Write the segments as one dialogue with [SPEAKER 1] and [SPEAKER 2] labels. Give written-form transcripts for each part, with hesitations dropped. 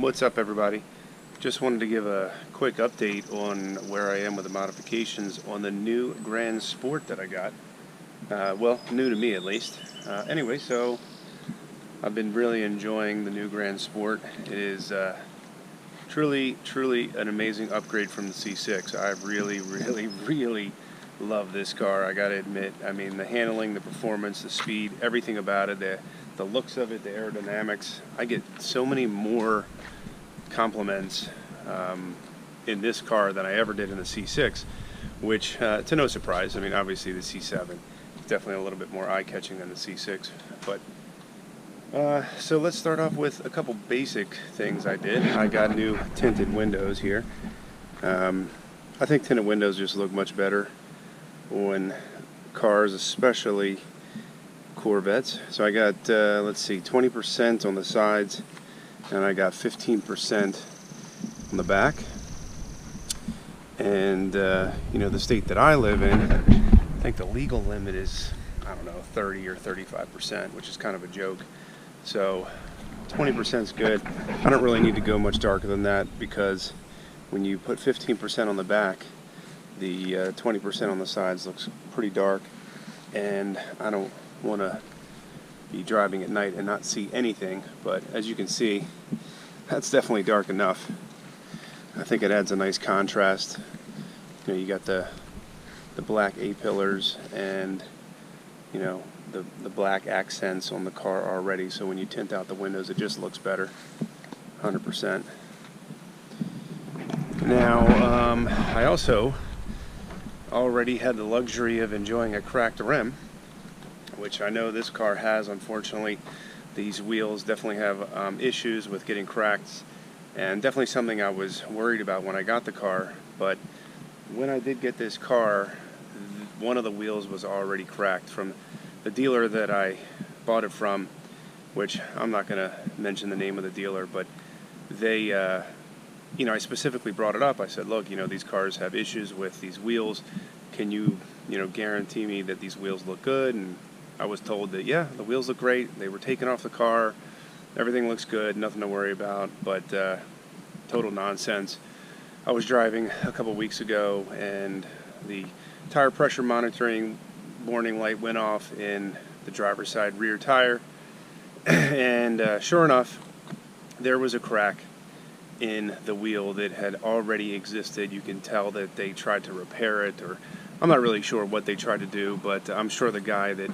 [SPEAKER 1] What's up, everybody? Just wanted to give a quick update on where I am with the modifications on the new Grand Sport that I got. Well, new to me at least. Anyway, so I've been really enjoying the new Grand Sport. It is truly an amazing upgrade from the C6. I really love this car. I gotta admit. I mean, the handling, the performance, the speed, everything about it, the looks of it, the aerodynamics. I get so many more compliments in this car than I ever did in the C6, which to no surprise. I mean, obviously the C7 is definitely a little bit more eye-catching than the C6, but so let's start off with a couple basic things I did. I got new tinted windows here. I think tinted windows just look much better on cars, especially Corvettes. So I got, let's see, 20% on the sides, and I got 15% on the back. And, you know, the state that I live in, I think the legal limit is, I don't know, 30 or 35%, which is kind of a joke. So 20% is good. I don't really need to go much darker than that, because when you put 15% on the back, the 20% on the sides looks pretty dark, and I don't want to be driving at night and not see anything. But as you can see, that's definitely dark enough. I think it adds a nice contrast. You know, you got the black A-pillars and, you know, the black accents on the car already, so when you tint out the windows it just looks better. 100%. Now I also already had the luxury of enjoying a cracked rim, which I know this car has. Unfortunately, these wheels definitely have issues with getting cracked, and definitely something I was worried about when I got the car. But when I did get this car, one of the wheels was already cracked from the dealer that I bought it from, which I'm not going to mention the name of the dealer, but they, you know, I specifically brought it up. I said, look, you know, these cars have issues with these wheels. Can you, you know, guarantee me that these wheels look good? And I was told that, yeah, the wheels look great. They were taken off the car. Everything looks good. Nothing to worry about. But total nonsense. I was driving a couple weeks ago, and the tire pressure monitoring warning light went off in the driver's side rear tire, and sure enough, there was a crack in the wheel that had already existed. You can tell that they tried to repair it, or I'm not really sure what they tried to do, but I'm sure the guy that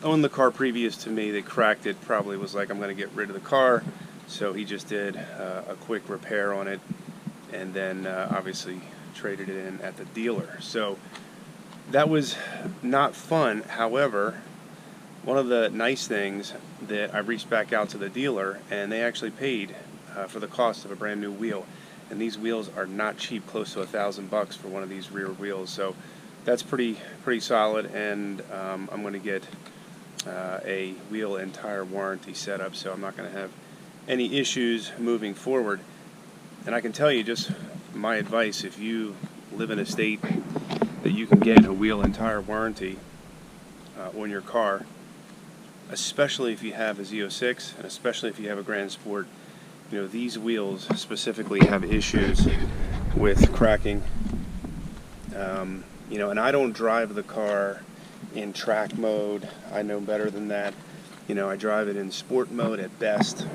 [SPEAKER 1] owned the car previous to me that cracked it probably was like, I'm going to get rid of the car, so he just did a quick repair on it, and then obviously traded it in at the dealer. So that was not fun. However, one of the nice things that I reached back out to the dealer, and they actually paid for the cost of a brand new wheel, and these wheels are not cheap, close to $1,000 for one of these rear wheels. So that's pretty solid, and I'm going to get a wheel and tire warranty set up, so I'm not going to have any issues moving forward. And I can tell you, just my advice, if you live in a state that you can get a wheel and tire warranty on your car, especially if you have a Z06 and especially if you have a Grand Sport, you know, these wheels specifically have issues with cracking. You know, and I don't drive the car in track mode. I know better than that. You know, I drive it in sport mode at best,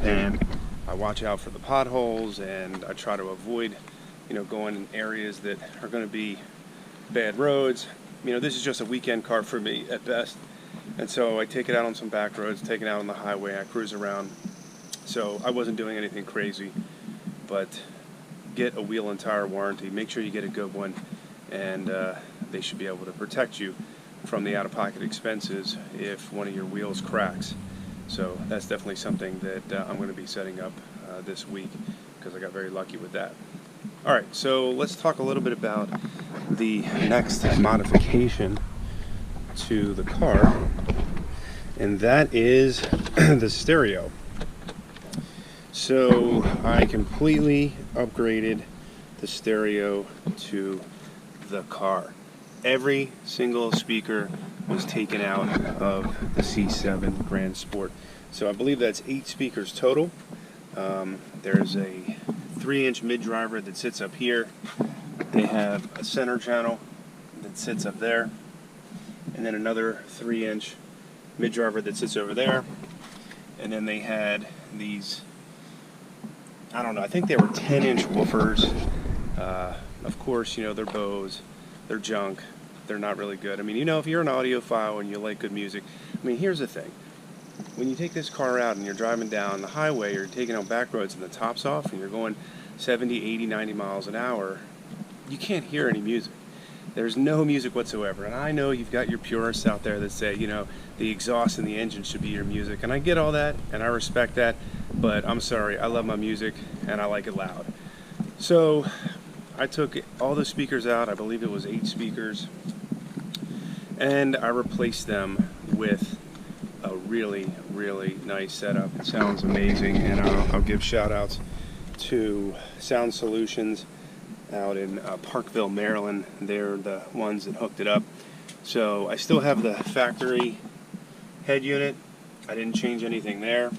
[SPEAKER 1] and I watch out for the potholes, and I try to avoid, you know, going in areas that are going to be bad roads. You know, this is just a weekend car for me at best, and so I take it out on some back roads, take it out on the highway, I cruise around. So I wasn't doing anything crazy, but get a wheel and tire warranty. Make sure you get a good one, and they should be able to protect you from the out-of-pocket expenses if one of your wheels cracks. So that's definitely something that I'm going to be setting up this week, because I got very lucky with that. Alright, so let's talk a little bit about the next modification to the car, and that is the stereo. So I completely upgraded the stereo to the car. Every single speaker was taken out of the C7 Grand Sport. So I believe that's 8 speakers total. There's a 3-inch mid driver that sits up here. They have a center channel that sits up there, and then another 3-inch mid driver that sits over there. And then they had these, I don't know, I think they were 10-inch woofers. Of course, you know, they're Bose, they're junk, they're not really good. I mean, you know, if you're an audiophile and you like good music, I mean, here's the thing. When you take this car out and you're driving down the highway, or you're taking on back roads and the top's off and you're going 70, 80, 90 miles an hour, you can't hear any music. There's no music whatsoever. And I know you've got your purists out there that say, you know, the exhaust and the engine should be your music. And I get all that, and I respect that, but I'm sorry, I love my music and I like it loud. So I took all the speakers out, I believe it was 8 speakers, and I replaced them with a really, really nice setup. It sounds amazing, and I'll give shout outs to Sound Solutions out in Parkville, Maryland. They're the ones that hooked it up. So I still have the factory head unit. I didn't change anything there.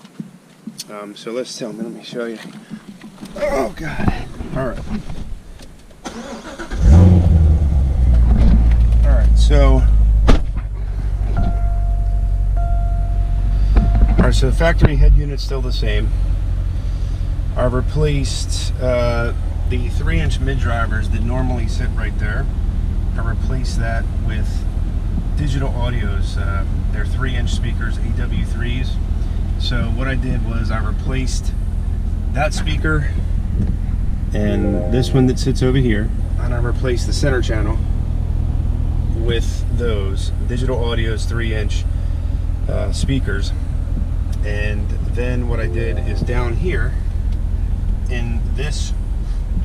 [SPEAKER 1] So let me show you. Oh God. Alright. So the factory head unit's still the same. I've replaced the 3-inch mid drivers that normally sit right there. I replaced that with digital audios. They're 3-inch speakers, AW3s. So what I did was I replaced that speaker and this one that sits over here, and I replaced the center channel with those digital audios 3-inch speakers. And then what I did is down here in this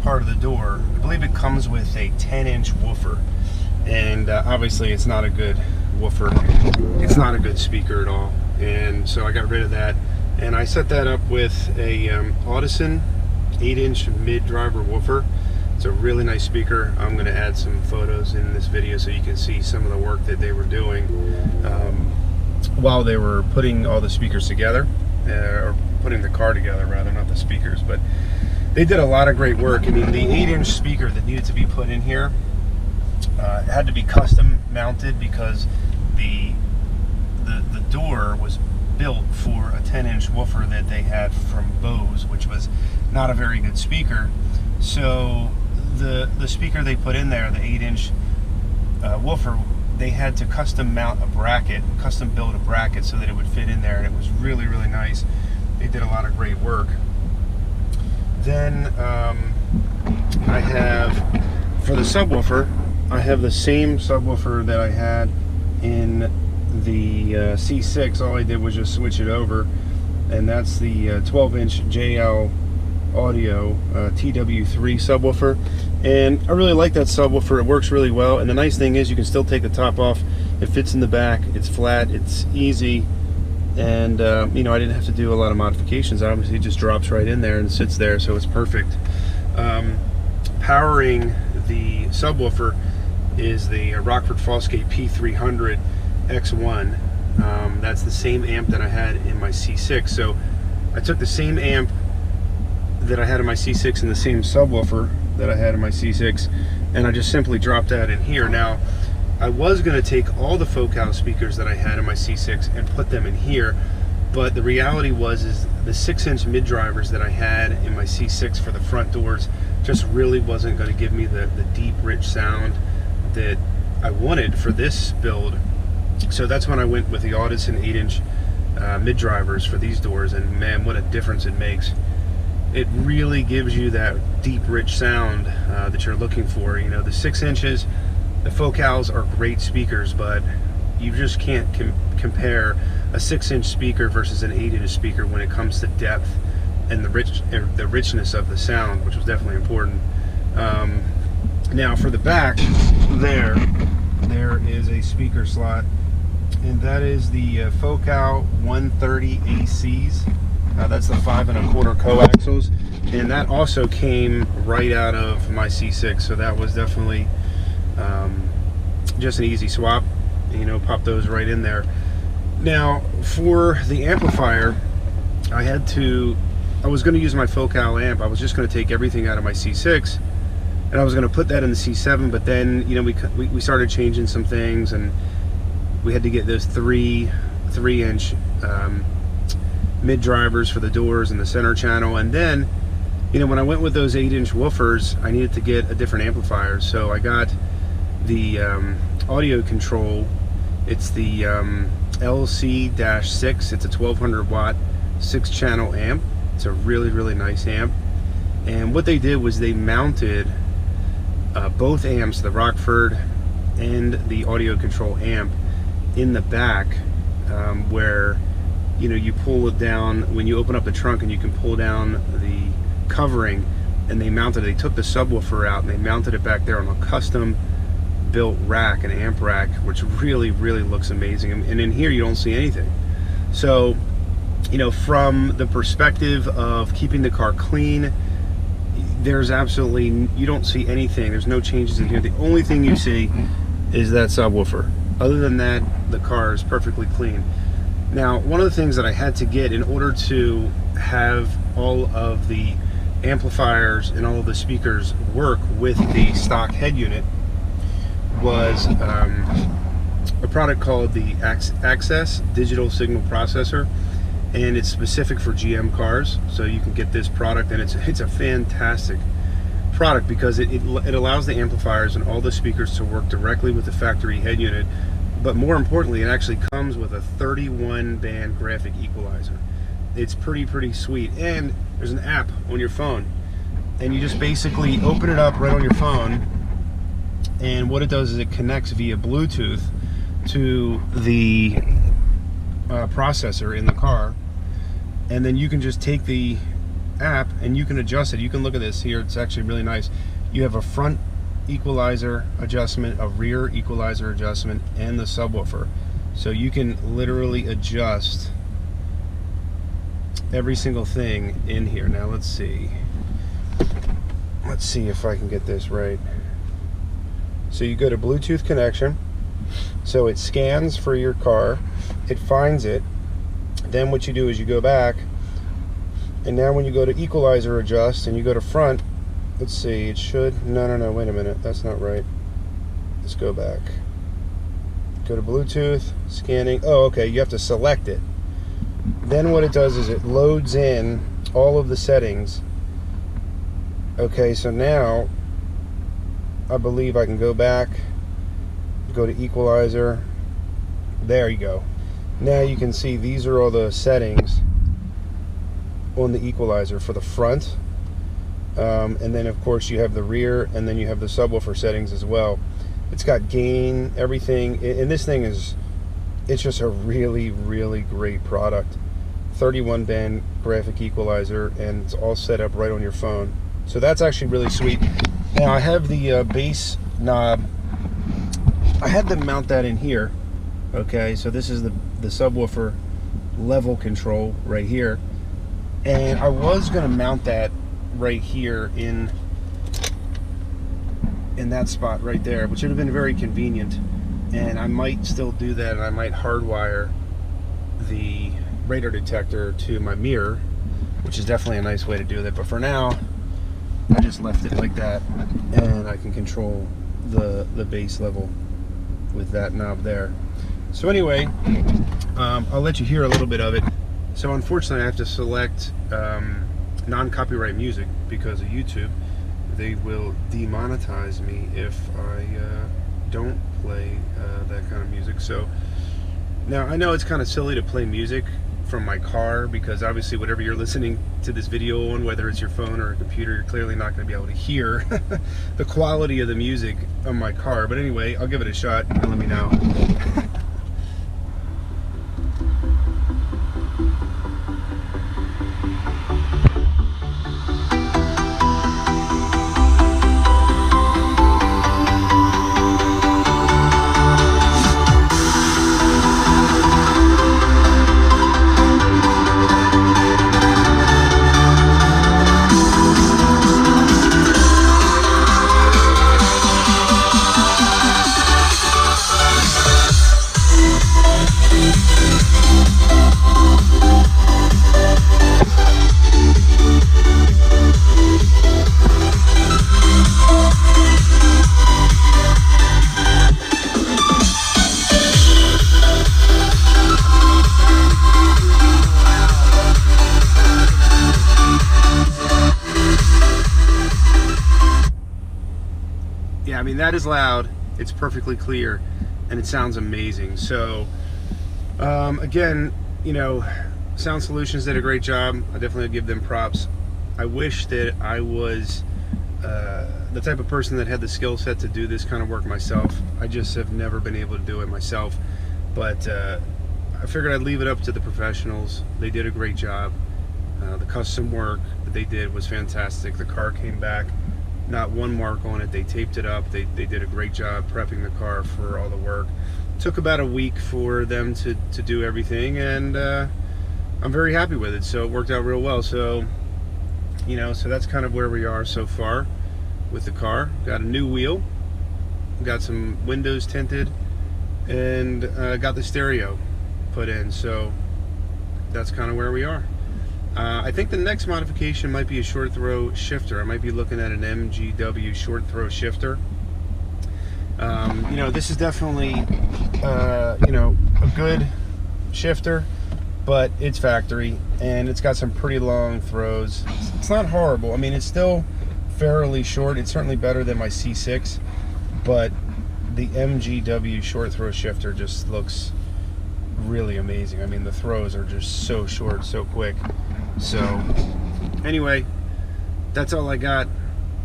[SPEAKER 1] part of the door, I believe it comes with a 10-inch woofer, and obviously it's not a good woofer, it's not a good speaker at all, and so I got rid of that, and I set that up with a Audison 8-inch mid driver woofer. It's a really nice speaker. I'm going to add some photos in this video so you can see some of the work that they were doing while they were putting all the speakers together, or putting the car together rather, not the speakers, but they did a lot of great work. I mean, the 8-inch speaker that needed to be put in here had to be custom mounted because the door was built for a 10-inch woofer that they had from Bose, which was not a very good speaker. So the speaker they put in there, the 8-inch woofer, they had to custom mount a bracket, custom build a bracket so that it would fit in there, and it was really, really nice. They did a lot of great work. Then I have, for the subwoofer, I have the same subwoofer that I had in the C6. All I did was just switch it over, and that's the 12-inch JL Audio TW3 subwoofer, and I really like that subwoofer. It works really well, and the nice thing is you can still take the top off. It fits in the back, it's flat, it's easy, and you know, I didn't have to do a lot of modifications. Obviously it just drops right in there and sits there, so it's perfect. Powering the subwoofer is the Rockford Fosgate P300 X1. That's the same amp that I had in my C6, so I took the same amp that I had in my C6 and the same subwoofer that I had in my C6, and I just simply dropped that in here. Now, I was going to take all the Focal speakers that I had in my C6 and put them in here, but the reality is the 6-inch mid drivers that I had in my C6 for the front doors just really wasn't going to give me the deep, rich sound that I wanted for this build. So that's when I went with the Audison 8-inch mid drivers for these doors, and man, what a difference it makes. It really gives you that deep, rich sound that you're looking for. You know, the 6 inches, the Focals are great speakers, but you just can't compare a 6-inch speaker versus an 8-inch speaker when it comes to depth and the richness of the sound, which was definitely important. Now for the back, there is a speaker slot, and that is the Focal 130 ACs. That's the 5 1/4 coaxials, and that also came right out of my C6, so that was definitely just an easy swap. You know, pop those right in there. Now for the amplifier, I had to I was going to use my Focal amp. I was just going to take everything out of my C6 and I was going to put that in the C7, but then, you know, we started changing some things, and we had to get those 3-inch mid drivers for the doors and the center channel. And then, you know, when I went with those 8-inch woofers, I needed to get a different amplifier. So I got the audio control. It's the LC-6. It's a 1200 watt 6-channel amp. It's a really, really nice amp. And what they did was they mounted both amps, the Rockford and the audio control amp, in the back, where, you know, you pull it down when you open up the trunk, and you can pull down the covering, and they took the subwoofer out and they mounted it back there on a custom built rack, an amp rack, which really, really looks amazing. And in here you don't see anything. So, you know, from the perspective of keeping the car clean, there's absolutely, you don't see anything. There's no changes in here. The only thing you see is that subwoofer. Other than that, the car is perfectly clean. Now, one of the things that I had to get in order to have all of the amplifiers and all of the speakers work with the stock head unit was a product called the Access Digital Signal Processor, and it's specific for GM cars. So you can get this product, and it's a fantastic product because it allows the amplifiers and all the speakers to work directly with the factory head unit. But more importantly, it actually comes with a 31 band graphic equalizer. It's pretty sweet. And there's an app on your phone, and you just basically open it up right on your phone, and what it does is it connects via Bluetooth to the processor in the car, and then you can just take the app and you can adjust it. You can look at this here. It's actually really nice. You have a front equalizer adjustment, a rear equalizer adjustment, and the subwoofer. So you can literally adjust every single thing in here. Now let's see if I can get this right. So you go to Bluetooth connection, so it scans for your car, it finds it, then what you do is you go back, and now when you go to equalizer adjust and you go to front, let's see, it should, no, wait a minute, that's not right. Let's go back. Go to Bluetooth, scanning, oh okay, you have to select it. Then what it does is it loads in all of the settings. Okay, so now I believe I can go back, go to equalizer, there you go. Now you can see these are all the settings on the equalizer for the front, and then of course you have the rear, and then you have the subwoofer settings as well. It's got gain, everything, and this thing is, it's just a really great product. 31 band graphic equalizer, and it's all set up right on your phone. So that's actually really sweet. Now I have the bass knob. I had to mount that in here. Okay, so this is the subwoofer level control right here, and I was going to mount that right here in that spot right there, which would have been very convenient, and I might still do that, and I might hardwire the radar detector to my mirror, which is definitely a nice way to do that. But for now, I just left it like that, and I can control the bass level with that knob there. So anyway, I'll let you hear a little bit of it. So unfortunately I have to select non-copyright music because of YouTube. They will demonetize me if I don't play that kind of music. So now I know it's kind of silly to play music from my car, because obviously whatever you're listening to this video on, whether it's your phone or a computer, you're clearly not going to be able to hear the quality of the music on my car. But anyway, I'll give it a shot and let me know. Yeah, I mean, that is loud. It's perfectly clear, and it sounds amazing. So, again, you know, Sound Solutions did a great job. I definitely give them props. I wish that I was the type of person that had the skill set to do this kind of work myself. I just have never been able to do it myself. But I figured I'd leave it up to the professionals. They did a great job. The custom work that they did was fantastic. The car came back, not one mark on it. They taped it up. They did a great job prepping the car for all the work. Took about a week for them to do everything, and I'm very happy with it. So it worked out real well. So, you know, so that's kind of where we are so far with the car. Got a new wheel, got some windows tinted, and got the stereo put in. So that's kind of where we are. I think the next modification might be a short throw shifter. I might be looking at an MGW short throw shifter. You know, this is definitely you know, a good shifter, but it's factory and it's got some pretty long throws. It's not horrible. I mean, it's still fairly short. It's certainly better than my C6, but the MGW short throw shifter just looks really amazing. I mean, the throws are just so short, so quick. So anyway, that's all I got.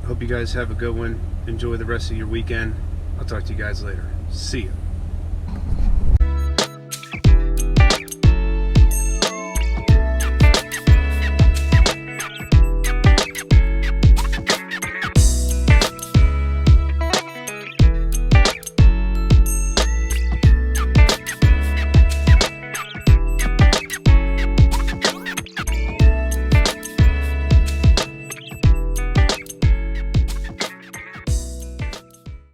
[SPEAKER 1] Hope you guys have a good one. Enjoy the rest of your weekend. I'll talk to you guys later. See ya.